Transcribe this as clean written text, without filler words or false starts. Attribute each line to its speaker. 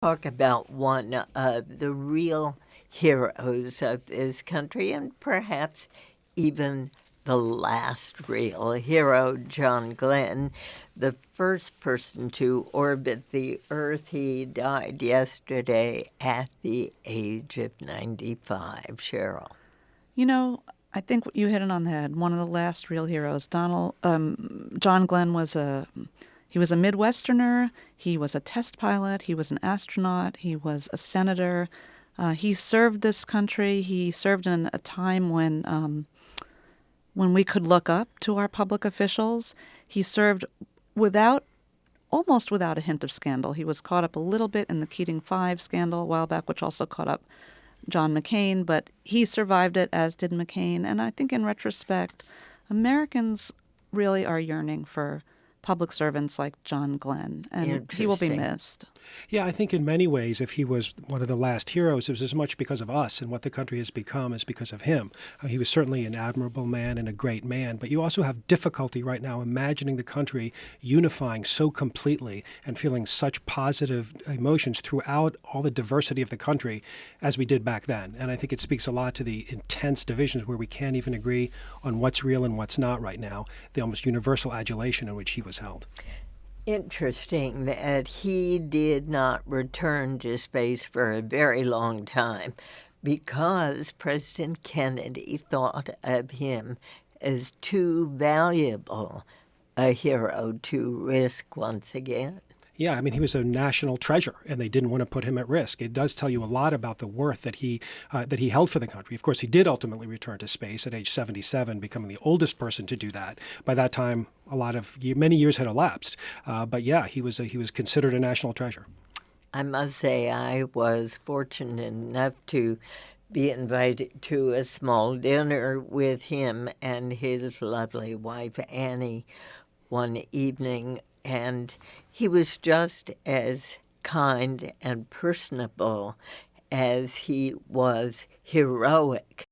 Speaker 1: Talk about one of the real heroes of this country, and perhaps even the last real hero, John Glenn, the first person to orbit the Earth. He died yesterday at the age of 95, Cheryl.
Speaker 2: You know, I think you hit it on the head. One of the last real heroes. John Glenn was a Midwesterner. He was a test pilot. He was an astronaut. He was a senator. He served this country. He served in a time when we could look up to our public officials. He served without almost without a hint of scandal. He was caught up a little bit in the Keating Five scandal a while back, which also caught up John McCain, but he survived it, as did McCain. And I think in retrospect, Americans really are yearning for public servants like John Glenn, and he will be missed.
Speaker 3: Yeah, I think in many ways, if he was one of the last heroes, it was as much because of us and what the country has become as because of him. He was certainly an admirable man and a great man, but you also have difficulty right now imagining the country unifying so completely and feeling such positive emotions throughout all the diversity of the country as we did back then. And I think it speaks a lot to the intense divisions where we can't even agree on what's real and what's not right now, the almost universal adulation in which he was held.
Speaker 1: Interesting that he did not return to space for a very long time because President Kennedy thought of him as too valuable a hero to risk once again.
Speaker 3: Yeah, I mean, he was a national treasure, and they didn't want to put him at risk. It does tell you a lot about the worth that he held for the country. Of course, he did ultimately return to space at age 77, becoming the oldest person to do that. By that time, many years had elapsed. But yeah, he was considered a national treasure.
Speaker 1: I must say I was fortunate enough to be invited to a small dinner with him and his lovely wife, Annie, one evening, and he was just as kind and personable as he was heroic.